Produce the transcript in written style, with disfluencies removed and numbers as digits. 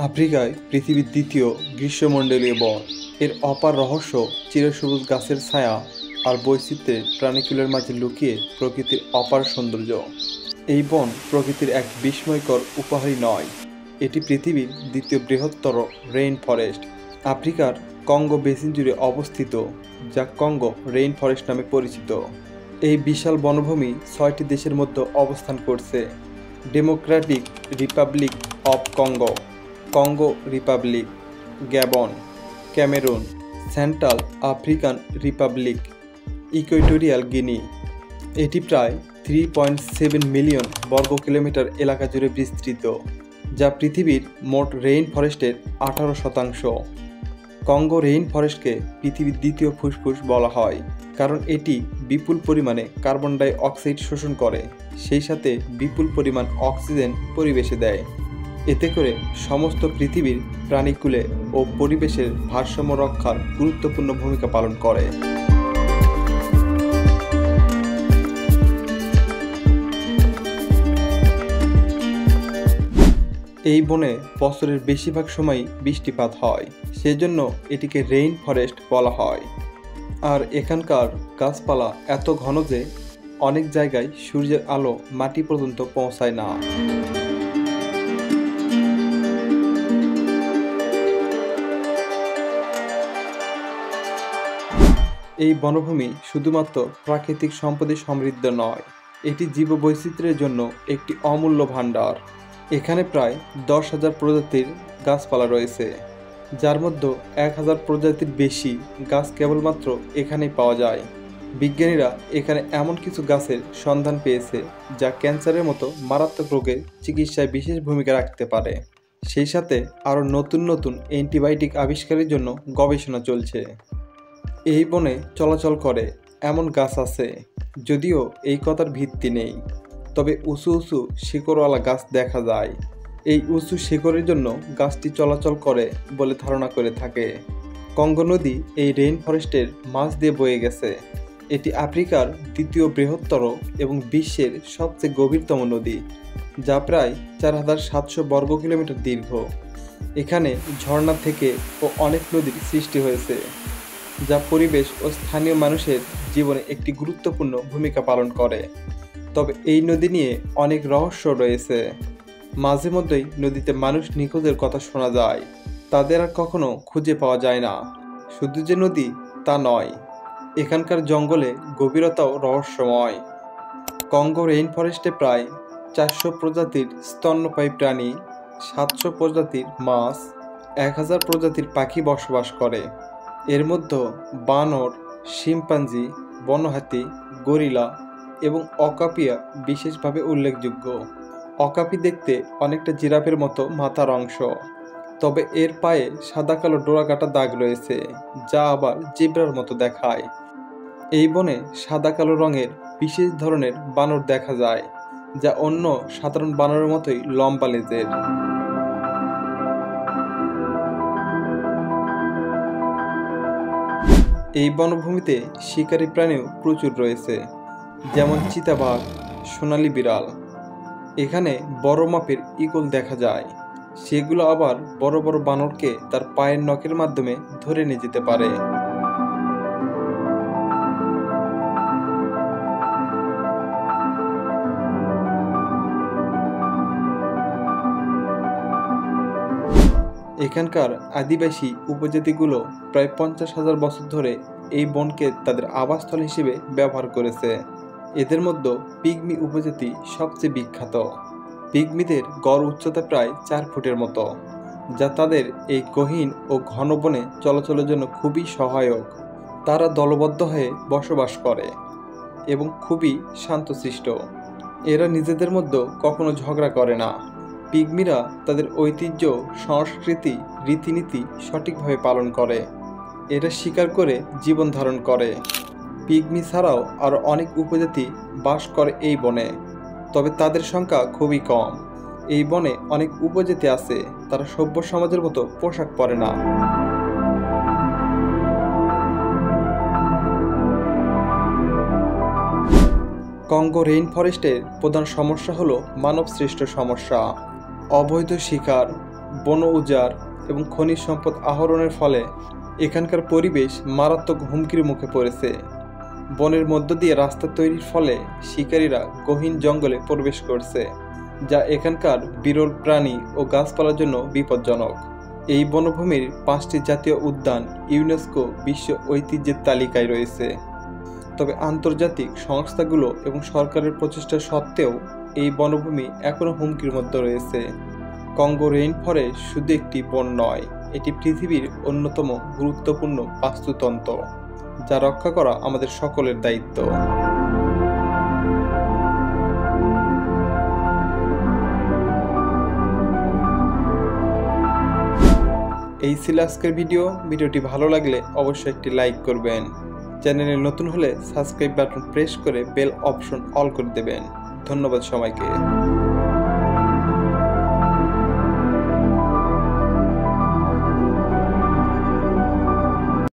আফ্রিকায় পৃথিবীর দ্বিতীয় গ্রীষ্মমণ্ডলীয় বন। এর অপার রহস্য চিরসবুজ গাছের ছায়া আর বৈচিত্র্যের প্রাণীকুলের মাঝে লুকিয়ে প্রকৃতির অপার সৌন্দর্য। এই বন প্রকৃতির এক বিস্ময়কর উপহারই নয়, এটি পৃথিবীর দ্বিতীয় বৃহত্তর রেইন ফরেস্ট। আফ্রিকার কঙ্গো বেসিন জুড়ে অবস্থিত, যা কঙ্গো রেইন ফরেস্ট নামে পরিচিত। এই বিশাল বনভূমি 6টি দেশের মধ্যে অবস্থান করছে: Democratic Republic of Congo, Congo Republic, Gabon, Cameroon, Central African Republic, Equatorial Guinea. এটি প্রায় 3.7 মিলিয়ন বর্গ কিলোমিটার এলাকা জুড়ে বিস্তৃত, যা পৃথিবীর মোট রেইন ফরেস্টের 18%। কঙ্গো রেইন ফরেস্টকে পৃথিবীর দ্বিতীয় ফুসফুস বলা হয়, কারণ এটি বিপুল পরিমাণে কার্বন ডাই অক্সাইড শোষণ করে, সেই সাথে বিপুল পরিমাণ অক্সিজেন পরিবেশে দেয়। এতে করে সমস্ত পৃথিবীর প্রাণীকুলে ও পরিবেশের ভারসাম্য রক্ষার গুরুত্বপূর্ণ ভূমিকা পালন করে। এই বনে বছরের বেশিরভাগ সময়ই বৃষ্টিপাত হয়, সেজন্য এটিকে রেইন ফরেস্ট বলা হয়। আর এখানকার গাছপালা এত ঘন যে অনেক জায়গায় সূর্যের আলো মাটি পর্যন্ত পৌঁছায় না। এই বনভূমি শুধুমাত্র প্রাকৃতিক সম্পদে সমৃদ্ধ নয়, এটি জীববৈচিত্র্যের জন্য একটি অমূল্য ভাণ্ডার। এখানে প্রায় 10,000 প্রজাতির গাছপালা রয়েছে, যার মধ্যে 1,000 প্রজাতির বেশি গাছ কেবলমাত্র এখানেই পাওয়া যায়। বিজ্ঞানীরা এখানে এমন কিছু গাছের সন্ধান পেয়েছে যা ক্যান্সারের মতো মারাত্মক রোগের চিকিৎসায় বিশেষ ভূমিকা রাখতে পারে। সেই সাথে আরও নতুন নতুন অ্যান্টিবায়োটিক আবিষ্কারের জন্য গবেষণা চলছে। এই বনে চলাচল করে এমন গাছ আছে, যদিও এই কথার ভিত্তি নেই, তবে উঁচু উঁচু শিকড়ওয়ালা গাছ দেখা যায়। এই উঁচু শিকড়ের জন্য গাছটি চলাচল করে বলে ধারণা করে থাকে। কঙ্গো নদী এই রেইন ফরেস্টের মাঝ দিয়ে বয়ে গেছে। এটি আফ্রিকার দ্বিতীয় বৃহত্তর এবং বিশ্বের সবচেয়ে গভীরতম নদী, যা প্রায় 4,700 বর্গ কিলোমিটার দীর্ঘ। এখানে ঝর্ণা থেকে ও অনেক নদীর সৃষ্টি হয়েছে, যা পরিবেশ ও স্থানীয় মানুষের জীবনে একটি গুরুত্বপূর্ণ ভূমিকা পালন করে। তবে এই নদী নিয়ে অনেক রহস্য রয়েছে। মাঝে মধ্যেই নদীতে মানুষ নিখোঁজের কথা শোনা যায়, তাদের আর কখনো খুঁজে পাওয়া যায় না। শুধু যে নদী তা নয়, এখানকার জঙ্গলে গভীরতাও রহস্যময়। কঙ্গো রেইন ফরেস্টে প্রায় 400 প্রজাতির স্তন্যপায়ী প্রাণী, 700 প্রজাতির মাছ, 1000 প্রজাতির পাখি বসবাস করে। এর মধ্যে বানর, শিম্পাঞ্জি, বনহাতি, গরিলা এবং অকাপিয়া বিশেষভাবে উল্লেখযোগ্য। অকাপি দেখতে অনেকটা জিরাফের মতো মাথার অংশ, তবে এর পায়ে সাদা কালো ডোরাকাটা দাগ রয়েছে, যা আবার জেব্রার মতো দেখায়। এই বনে সাদা কালো রঙের বিশেষ ধরনের বানর দেখা যায়, যা অন্য সাধারণ বানরের মতোই লম্বা লেজের। এই বনভূমিতে শিকারী প্রাণীও প্রচুর রয়েছে, যেমন চিতাবাঘ, সোনালী বিড়াল। এখানে বড় মাপের ঈগল দেখা যায়, সেগুলো আবার বড় বড় বানরকে তার পায়ের নখের মাধ্যমে ধরে নিয়ে যেতে পারে। এখানকার আদিবাসী উপজাতিগুলো প্রায় 50,000 বছর ধরে এই বনকে তাদের আবাসস্থল হিসেবে ব্যবহার করেছে। এদের মধ্যে পিগমি উপজাতি সবচেয়ে বিখ্যাত। পিগমিদের গড় উচ্চতা প্রায় 4 ফুটের মতো, যা তাদের এই গহীন ও ঘন বনে চলাচলের জন্য খুবই সহায়ক। তারা দলবদ্ধ হয়ে বসবাস করে এবং খুবই শান্তশিষ্ট। এরা নিজেদের মধ্যে কখনো ঝগড়া করে না। পিগমিরা তাদের ঐতিহ্য, সংস্কৃতি, রীতিনীতি সঠিকভাবে পালন করে। এরা শিকার করে জীবন ধারণ করে। পিগমি ছাড়াও আরও অনেক উপজাতি বাস করে এই বনে, তবে তাদের সংখ্যা খুবই কম। এই বনে অনেক উপজাতি আছে, তারা সভ্য সমাজের মতো পোশাক পরে না। কঙ্গো রেইন ফরেস্টের প্রধান সমস্যা হলো মানবসৃষ্ট সমস্যা। অবৈধ শিকার, বন উজাড় এবং খনিজ সম্পদ আহরণের ফলে এখানকার পরিবেশ মারাত্মক হুমকির মুখে পড়েছে। বনের মধ্য দিয়ে রাস্তা তৈরির ফলে শিকারীরা গহীন জঙ্গলে প্রবেশ করছে, যা এখানকার বিরল প্রাণী ও গাছপালার জন্য বিপজ্জনক। এই বনভূমির 5টি জাতীয় উদ্যান ইউনেস্কো বিশ্ব ঐতিহ্যের তালিকায় রয়েছে। তবে আন্তর্জাতিক সংস্থাগুলো এবং সরকারের প্রচেষ্টা সত্ত্বেও এই বনভূমি এখনও হুমকির মধ্যে রয়েছে। কঙ্গো রেইন ফরেস্ট শুধু একটি বন নয়, এটি পৃথিবীর অন্যতম গুরুত্বপূর্ণ বাস্তুতন্ত্র, যা রক্ষা করা আমাদের সকলের দায়িত্ব। এই ছিল আজকের ভিডিওটি ভালো লাগলে অবশ্যই একটি লাইক করবেন। চ্যানেলে নতুন হলে সাবস্ক্রাইব বাটন প্রেস করে বেল অপশন অল করে দেবেন। ধন্যবাদ সবাইকে।